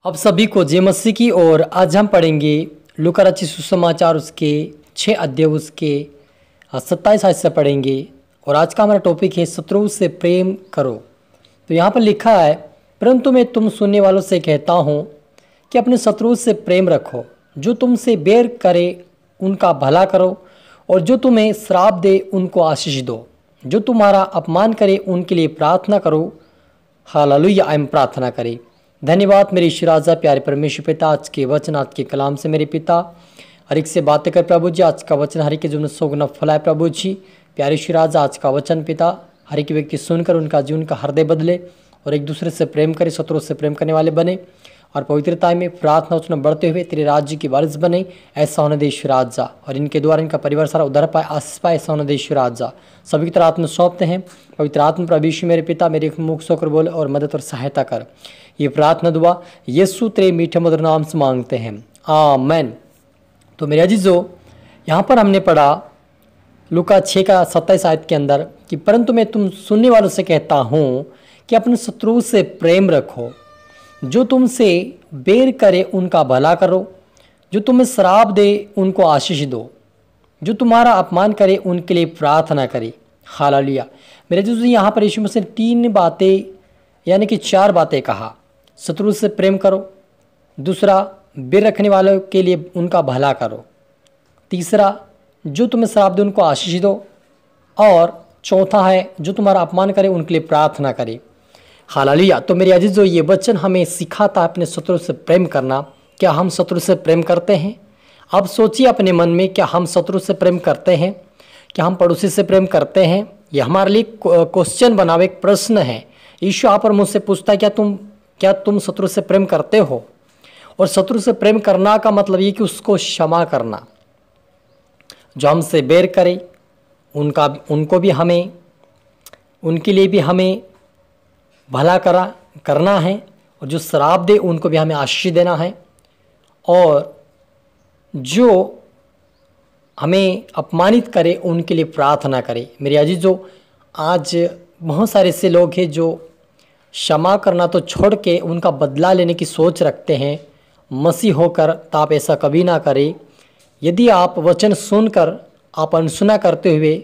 अब सभी को जय मसीह की। और आज हम पढ़ेंगे लूका रचित सुसमाचार उसके 6 अध्याय उसके 27 आयत से पढ़ेंगे। और आज का हमारा टॉपिक है शत्रु से प्रेम करो। तो यहाँ पर लिखा है, परंतु मैं तुम सुनने वालों से कहता हूँ कि अपने शत्रु से प्रेम रखो, जो तुमसे बैर करे उनका भला करो, और जो तुम्हें श्राप दे उनको आशीष दो, जो तुम्हारा अपमान करे उनके लिए प्रार्थना करो। हालेलुया। आइए प्रार्थना करें। धन्यवाद मेरे ईश्वर राजा, प्यारे परमेश्वर पिता, आज के वचन आज के कलाम से मेरे पिता हर एक से बातें कर प्रभु जी। आज का वचन हर एक के जीवन में 100 गुना फलाए प्रभु जी। प्यारे ईश्वर राजा, आज का वचन पिता हर एक व्यक्ति सुनकर उनका जीवन का हृदय बदले और एक दूसरे से प्रेम करे, शत्रु से प्रेम करने वाले बने और पवित्रता में प्रार्थना उसमें बढ़ते हुए तेरे राज्य की वारिस बने। ऐसा होने दे ईश्वर राजा, और इनके द्वारा इनका परिवार सारा उधर पाए, आशीष पाए। ऐसा होने दे ईश्वर राजा। सभी की तरह आत्मा सौंपते हैं। पवित्र आत्मा प्रभु यीशु मेरे पिता मेरे मुख सोकर बोले और मदद और सहायता कर। ये प्रार्थना दुआ यीशु तेरे मीठे मधुर नाम से मांगते हैं, आमीन। तो मेरे अजीजों, यहाँ पर हमने पढ़ा लूका 6 का 27 आयत के अंदर कि परंतु मैं तुम सुनने वालों से कहता हूँ कि अपने शत्रु से प्रेम रखो, जो तुमसे बैर करे उनका भला करो, जो तुम्हें श्राप दे उनको आशीष दो, जो तुम्हारा अपमान करे उनके लिए प्रार्थना करे। हालेलुया। मेरे दोस्तों, यहाँ पर यीशु मसीह ने 3 बातें यानी कि 4 बातें कहा। शत्रु से प्रेम करो, दूसरा बैर रखने वालों के लिए उनका भला करो, तीसरा जो तुम्हें श्राप दे उनको आशीष दो, और चौथा है जो तुम्हारा अपमान करे उनके लिए प्रार्थना करे। हालेलुया। तो मेरे अजीजों, ये वचन हमें सिखाता है अपने शत्रु से प्रेम करना। क्या हम शत्रु से प्रेम करते हैं? अब सोचिए अपने मन में, क्या हम शत्रु से प्रेम करते हैं? क्या हम पड़ोसी से प्रेम करते हैं? ये हमारे लिए क्वेश्चन बना हुआ एक प्रश्न है। यीशु आप और मुझसे पूछता है, क्या तुम शत्रु से प्रेम करते हो? और शत्रु से प्रेम करना का मतलब ये कि उसको क्षमा करना। जो हमसे बैर करे उनको भी हमें, उनके लिए भी हमें भला करना है, और जो श्राप दे उनको भी हमें आशीष देना है, और जो हमें अपमानित करे उनके लिए प्रार्थना करे। मेरे अजीजों, आज बहुत सारे ऐसे लोग हैं जो क्षमा करना तो छोड़ के उनका बदला लेने की सोच रखते हैं। मसीह होकर तो आप ऐसा कभी ना करें। यदि आप वचन सुनकर आप अनसुना करते हुए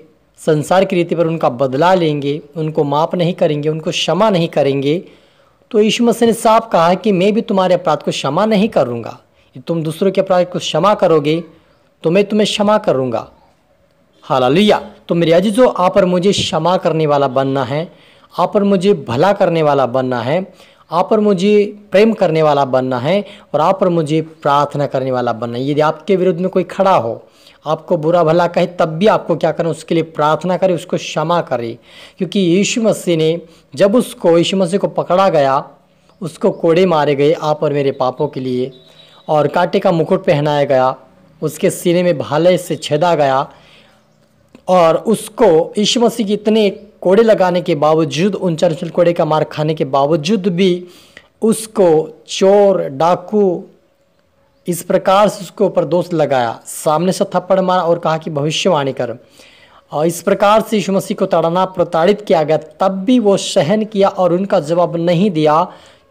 संसार की रीति पर उनका बदला लेंगे, उनको माफ़ नहीं करेंगे, उनको क्षमा नहीं करेंगे, तो यीशु मसीह ने साफ कहा है कि मैं भी तुम्हारे अपराध को क्षमा नहीं करूँगा। तुम दूसरों के अपराध को क्षमा करोगे तो मैं तुम्हें क्षमा करूँगा। हालेलुया। तो मेरे अजीजों, आप और मुझे क्षमा करने वाला बनना है, आप और मुझे भला करने वाला बनना है, आप और मुझे प्रेम करने वाला बनना है, और आप और मुझे प्रार्थना करने वाला बनना है। यदि आपके विरुद्ध में कोई खड़ा हो, आपको बुरा भला कहे, तब भी आपको क्या करना, उसके लिए प्रार्थना करें, उसको क्षमा करें। क्योंकि यीशु मसीह ने जब यीशु मसीह को पकड़ा गया, उसको कोड़े मारे गए आप और मेरे पापों के लिए, और कांटे का मुकुट पहनाया गया, उसके सीने में भाले से छेदा गया, और उसको यीशु मसीह के इतने कोड़े लगाने के बावजूद, 39 कोड़े का मार खाने के बावजूद भी उसको चोर डाकू इस प्रकार से उसके ऊपर दोष लगाया, सामने से थप्पड़ मारा और कहा कि भविष्यवाणी कर। और इस प्रकार से यीशु मसीह को ताड़ना प्रताड़ित किया गया, तब भी वो सहन किया और उनका जवाब नहीं दिया,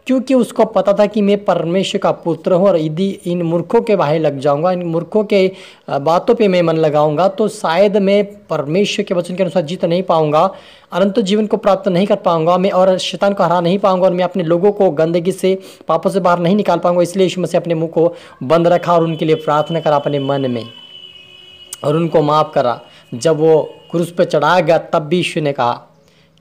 क्योंकि उसको पता था कि मैं परमेश्वर का पुत्र हूँ, और यदि इन मूर्खों के बाहे लग जाऊंगा, इन मूर्खों के बातों पे मैं मन लगाऊंगा, तो शायद मैं परमेश्वर के वचन के अनुसार जीत नहीं पाऊंगा, अनंत जीवन को प्राप्त नहीं कर पाऊंगा मैं, और शैतान को हरा नहीं पाऊंगा, और मैं अपने लोगों को गंदगी से, पापों से बाहर नहीं निकाल पाऊंगा। इसलिए यीशु मसीह अपने मुंह को बंद रखा और उनके लिए प्रार्थना करा अपने मन में, और उनको माफ़ करा। जब वो क्रूस पर चढ़ाया गया, तब भी यीशु ने कहा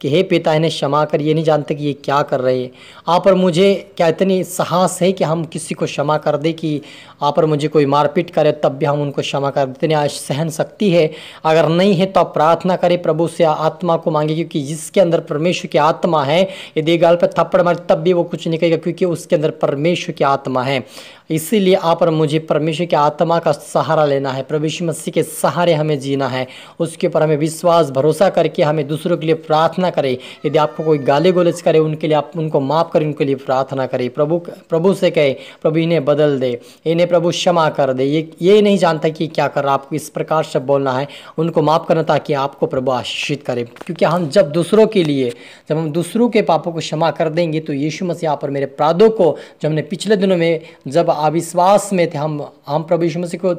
कि हे पिता, इन्हें क्षमा कर, ये नहीं जानते कि ये क्या कर रहे हैं। आप और मुझे क्या इतनी साहस है कि हम किसी को क्षमा कर दे, कि आप और मुझे कोई मारपीट करे तब भी हम उनको क्षमा कर देते? इतनी सहन शक्ति है? अगर नहीं है तो आप प्रार्थना करें, प्रभु से आत्मा को मांगे, क्योंकि जिसके अंदर परमेश्वर की आत्मा है, यदि गाल पर थप्पड़ मारे तब भी वो कुछ नहीं कहेगा, क्योंकि उसके अंदर परमेश्वर की आत्मा है। इसीलिए आप और मुझे परमेश्वर की आत्मा का सहारा लेना है, प्रभु यीशु मसीह के सहारे हमें जीना है, उसके ऊपर हमें विश्वास भरोसा करके हमें दूसरों के लिए प्रार्थना करें। यदि आपको कोई गाली गलौज करे उनके लिए आप उनको माफ़ करें, उनके लिए प्रार्थना करें। प्रभु से कहे प्रभु इन्हें बदल दे, इन्हें प्रभु क्षमा कर दे, ये नहीं जानता कि क्या कर रहा, आपको इस प्रकार से बोलना है, उनको माफ़ करना ताकि आपको प्रभु आशीषित करे। क्योंकि हम जब दूसरों के लिए, जब हम दूसरों के पापों को क्षमा कर देंगे तो यीशु मसीह आप और मेरे अपराधों को, जो हमने पिछले दिनों में जब अविश्वास में थे, हम प्रभु यीशु मसीह को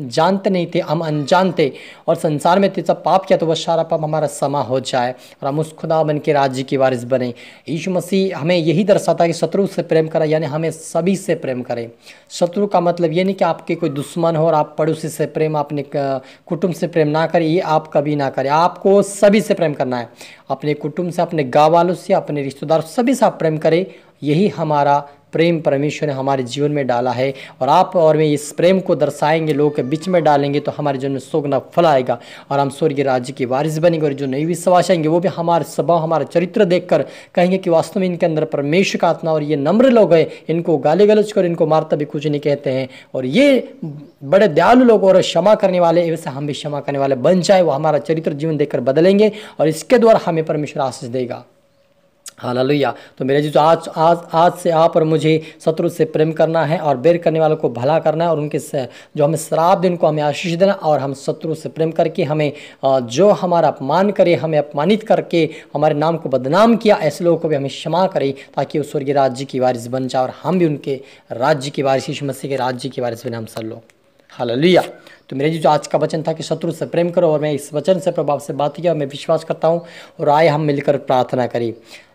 जानते नहीं थे, हम अनजान थे और संसार में थे, जब पाप किया तो वह सारा पाप हमारा क्षमा हो जाए और हम उस खुदा बन के राज्य की वारिस बने। यीशु मसीह हमें यही दर्शाता है कि शत्रु से प्रेम करा, यानी हमें सभी से प्रेम करें। शत्रु का मतलब ये नहीं कि आपके कोई दुश्मन हो और आप पड़ोसी से प्रेम, अपने कुटुंब से प्रेम ना करें, ये आप कभी ना करें। आपको सभी से प्रेम करना है, अपने कुटुंब से, अपने गाँव वालों से, अपने रिश्तेदार, सभी से आप प्रेम करें। यही हमारा प्रेम परमेश्वर ने हमारे जीवन में डाला है और आप और मैं इस प्रेम को दर्शाएंगे, लोगों के बीच में डालेंगे तो हमारे जीवन में सौगुना फल आएगा और हम स्वर्गीय राज्य की वारिस बनेंगे। और जो नई विश्वास आएंगे वो भी हमारे स्वभाव, हमारा चरित्र देखकर कहेंगे कि वास्तव में इनके अंदर परमेश्वर का आत्मा, और ये नम्र लोग हैं, इनको गाली गलौज कर, इनको मारता भी कुछ नहीं कहते हैं, और ये बड़े दयालु लोग और क्षमा करने वाले, वैसे हम भी क्षमा करने वाले बन जाए। वो हमारा चरित्र जीवन देखकर बदलेंगे और इसके द्वारा हमें परमेश्वर आशीष देगा। हालेलुया। तो मेरे जी, तो आज से आप और मुझे शत्रु से प्रेम करना है और बैर करने वालों को भला करना है, और उनके जो हमें श्राप दें उनको हमें आशीष देना, और हम शत्रु से प्रेम करके हमें जो हमारा अपमान करे, हमें अपमानित करके हमारे नाम को बदनाम किया, ऐसे लोगों को भी हमें क्षमा करें ताकि वो स्वर्गीय राज्य की वारिस बन जाए और हम भी उनके राज्य की वारिस, यीशु मसीह के राज्य की वारिस बने हम सब लोग। हालेलुया। तो मेरे जी, जो आज का वचन था कि शत्रु से प्रेम करो, और मैं इस वचन से प्रभाव से बात किया, मैं विश्वास करता हूँ, और आए हम मिलकर प्रार्थना करें।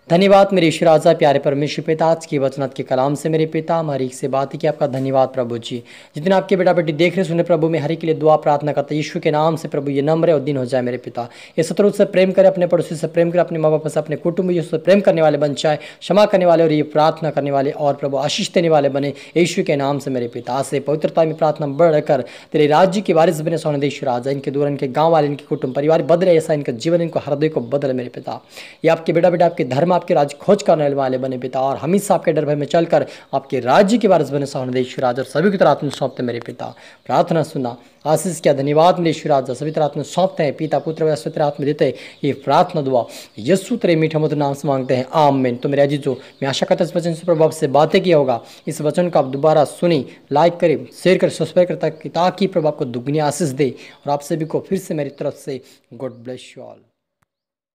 धन्यवाद मेरे ईश्वर राजा, प्यारे परमेश्वर पिता, आज की वचनात् के कलाम से मेरे पिता हमारी एक से बात की, आपका धन्यवाद प्रभु जी। जितने आपके बेटा बेटी देख रहे सुने प्रभु, मैं हर एक के लिए दुआ प्रार्थना करता यीशु के नाम से प्रभु, ये नम्र और दिन हो जाए मेरे पिता। ये शत्रु से प्रेम करे, अपने पड़ोसी से प्रेम करे, अपने माँ बाप से, अपने कुटुंब से प्रेम करने वाले बन जाए, क्षमा करने वाले और ये प्रार्थना करने वाले और प्रभु आशीष देने वाले बने यीशु के नाम से मेरे पिता। आज से पवित्रता में प्रार्थना बढ़कर तेरे राज्य की वारिस बने सोने ईश्वर राजा। इनके दूर, इनके गाँव वाले, इनके कुटुंब परिवार बदले, ऐसा इनका जीवन, इनको हृदय को बदले मेरे पिता। ये आपके बेटा बेटा आपके धर्म, आपके राज्य खोज करने वाले बने पिता, और हमेशा आपके डर भय में चलकर आपके राज्य के वारिस बने सोने ईश्वर राजा। और सभी की तरह आत्मा सौंपते मेरे पिता, प्रार्थना सुना, आशीष किया, धन्यवाद मेरे ईश्वर राजा। सभी तरह आत्मा सौंपते हैं, पिता पुत्र व पवित्र आत्मा देते हैं। ये प्रार्थना दुआ यीशु तेरे मीठे मधुर नाम से मांगते हैं, आमीन। तो मेरे अजीजों, मैं आशा करता हूं इस वचन से प्रभाव से बातें किया होगा। इस वचन को आप दोबारा सुनी, लाइक करें, शेयर करें, सब्सक्राइब करें ताकि प्रभाव को दुगनी आशीष दे। और आप सभी को फिर से मेरी तरफ से गॉड ब्लेस यू ऑल।